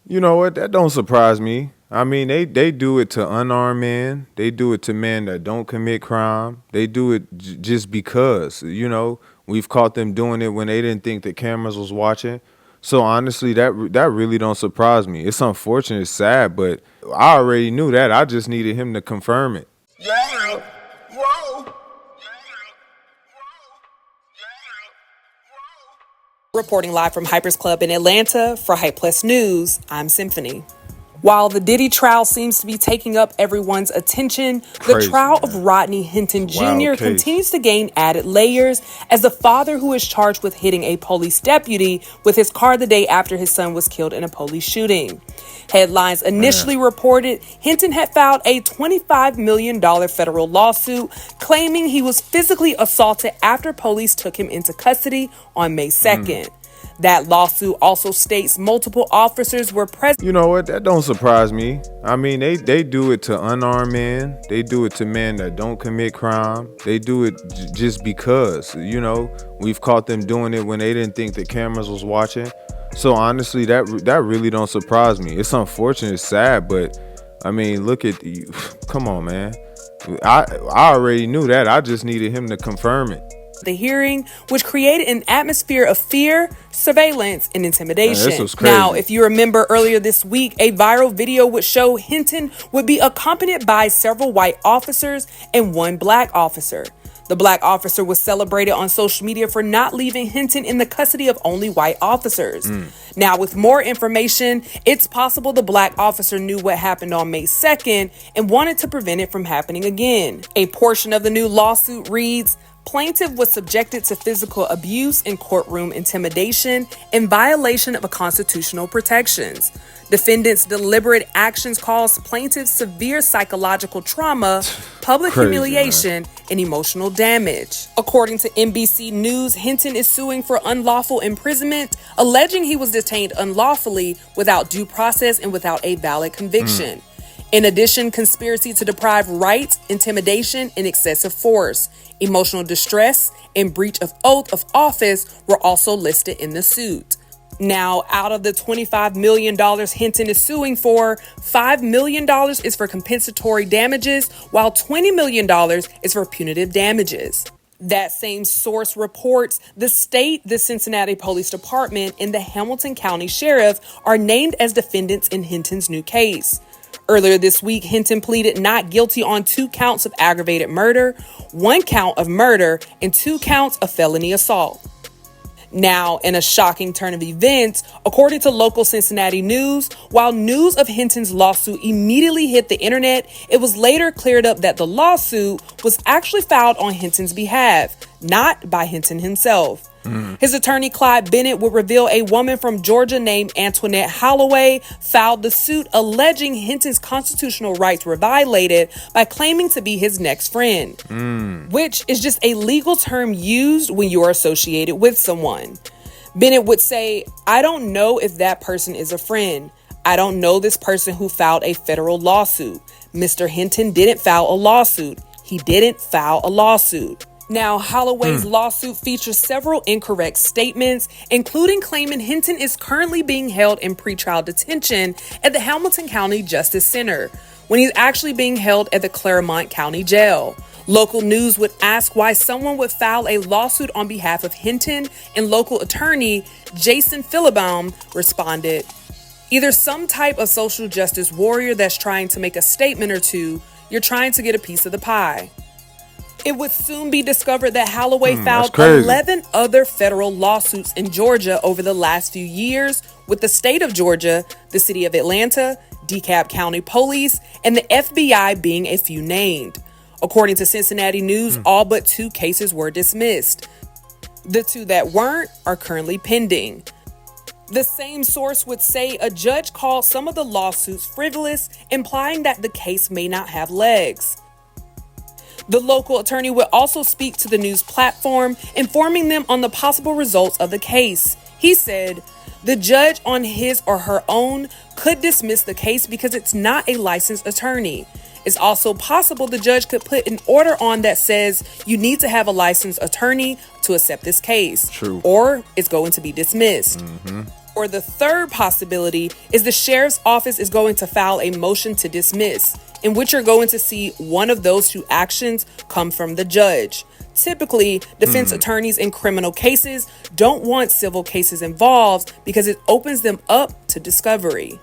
You know what? That don't surprise me. I mean, they do it to unarmed men. They do it to men that don't commit crime. They do it just because, we've caught them doing it when they didn't think the cameras was watching. So honestly, that really don't surprise me. It's unfortunate, it's sad, but I already knew that. I just needed him to confirm it. Yeah. Whoa. Reporting live from Hyper's Club in Atlanta for Hype Plus News, I'm Symphony. While the Diddy trial seems to be taking up everyone's attention, the trial of Rodney Hinton Jr. continues to gain added layers as the father who is charged with hitting a police deputy with his car the day after his son was killed in a police shooting. Headlines initially reported Hinton had filed a $25 million federal lawsuit claiming he was physically assaulted after police took him into custody on May 2nd. That lawsuit also states multiple officers were present. You know what? That don't surprise me. I mean, they do it to unarmed men. They do it to men that don't commit crime. They do it just because, we've caught them doing it when they didn't think the cameras was watching. So honestly, that really don't surprise me. It's unfortunate, it's sad, but I mean, look at you. Come on, man. I already knew that. I just needed him to confirm it. The hearing, which created an atmosphere of fear, surveillance, and intimidation. Man, this was crazy. Now, if you remember earlier this week, a viral video would show Hinton would be accompanied by several white officers and one black officer. The black officer was celebrated on social media for not leaving Hinton in the custody of only white officers. Now, with more information, it's possible the black officer knew what happened on May 2nd and wanted to prevent it from happening again. A portion of the new lawsuit reads, plaintiff was subjected to physical abuse and courtroom intimidation in violation of constitutional protections. Defendants' deliberate actions caused plaintiffs severe psychological trauma, public humiliation, and emotional damage. According to NBC News, Hinton is suing for unlawful imprisonment, alleging he was detained unlawfully without due process and without a valid conviction. In addition, conspiracy to deprive rights, intimidation, and excessive force, emotional distress, and breach of oath of office were also listed in the suit. Now, out of the $25 million Hinton is suing for, $5 million is for compensatory damages, while $20 million is for punitive damages. That same source reports the state, the Cincinnati Police Department, and the Hamilton County Sheriff are named as defendants in Hinton's new case. Earlier this week, Hinton pleaded not guilty on 2 counts of aggravated murder, 1 count of murder, and 2 counts of felony assault. Now, in a shocking turn of events, according to local Cincinnati news, while news of Hinton's lawsuit immediately hit the internet, it was later cleared up that the lawsuit was actually filed on Hinton's behalf, not by Hinton himself. His attorney, Clyde Bennett, would reveal a woman from Georgia named Antoinette Holloway filed the suit alleging Hinton's constitutional rights were violated by claiming to be his next friend, which is just a legal term used when you are associated with someone. Bennett would say, I don't know if that person is a friend. I don't know this person who filed a federal lawsuit. Mr. Hinton didn't file a lawsuit. He didn't file a lawsuit. Now, Holloway's lawsuit features several incorrect statements, including claiming Hinton is currently being held in pretrial detention at the Hamilton County Justice Center, when he's actually being held at the Claremont County Jail. Local news would ask why someone would file a lawsuit on behalf of Hinton, and local attorney Jason Phillibaum responded, either some type of social justice warrior that's trying to make a statement or two, you're trying to get a piece of the pie. It would soon be discovered that Holloway filed 11 other federal lawsuits in Georgia over the last few years, with the state of Georgia, the city of Atlanta, DeKalb County Police, and the FBI being a few named. According to Cincinnati News, all but 2 cases were dismissed. The 2 that weren't are currently pending. The same source would say a judge called some of the lawsuits frivolous, implying that the case may not have legs. The local attorney would also speak to the news platform, informing them on the possible results of the case. He said, the judge on his or her own could dismiss the case because it's not a licensed attorney. It's also possible the judge could put an order on that says you need to have a licensed attorney to accept this case. True. Or it's going to be dismissed. Or the third possibility is the sheriff's office is going to file a motion to dismiss, in which you're going to see one of those two actions come from the judge. Typically, defense attorneys in criminal cases don't want civil cases involved because it opens them up to discovery.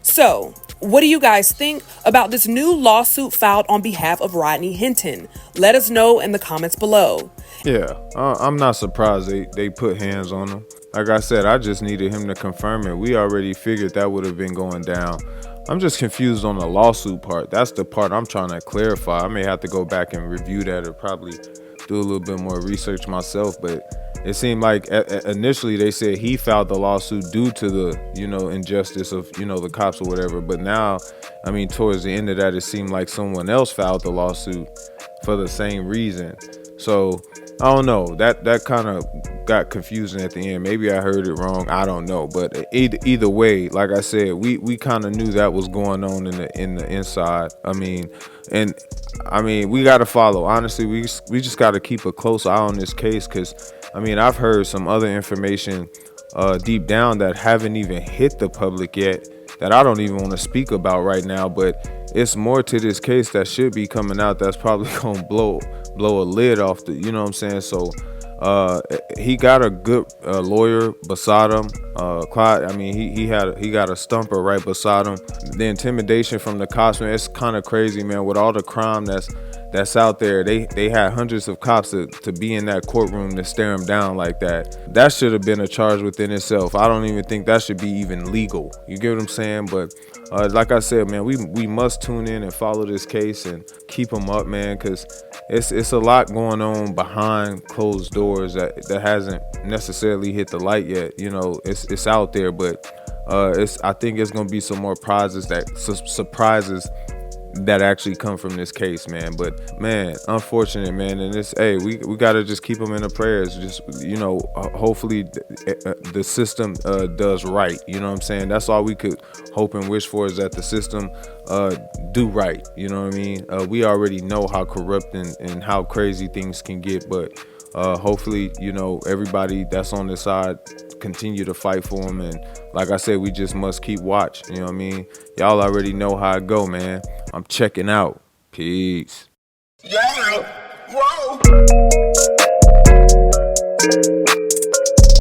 So, what do you guys think about this new lawsuit filed on behalf of Rodney Hinton? Let us know in the comments below. Yeah, I'm not surprised they put hands on him. Like I said, I just needed him to confirm it. We already figured that would have been going down. I'm just confused on the lawsuit part. That's the part I'm trying to clarify. I may have to go back and review that or probably do a little bit more research myself, but it seemed like initially they said he filed the lawsuit due to the, injustice of, the cops or whatever. But now, towards the end of that, it seemed like someone else filed the lawsuit for the same reason. So I don't know. That kind of got confusing at the end. Maybe I heard it wrong. I don't know. But either way, like I said, we kind of knew that was going on in the inside. We got to follow. Honestly, we just got to keep a close eye on this case because, I've heard some other information deep down that haven't even hit the public yet that I don't even want to speak about right now. But it's more to this case that should be coming out that's probably going to blow a lid off the, you know what I'm saying? So he got a good lawyer beside him. Clyde, he got a stumper right beside him. The intimidation from the cops, man, it's kind of crazy, man. With all the crime that's out there, they had hundreds of cops to be in that courtroom to stare him down like that. That should have been a charge within itself. I don't even think that should be even legal. You get what I'm saying? But like I said, man, we must tune in and follow this case and keep them up, man, because it's a lot going on behind closed doors that hasn't necessarily hit the light yet. It's out there, but I think it's gonna be some more surprises that actually come from this case, man. But man, unfortunate, man. And we gotta just keep them in the prayers. Just hopefully the system does right. You know what I'm saying? That's all we could hope and wish for, is that the system do right. You know what I mean? We already know how corrupt and how crazy things can get, but hopefully, everybody that's on the side continue to fight for them. And like I said, we just must keep watch. You know what I mean? Y'all already know how it go, man. I'm checking out. Peace. Yeah. Whoa.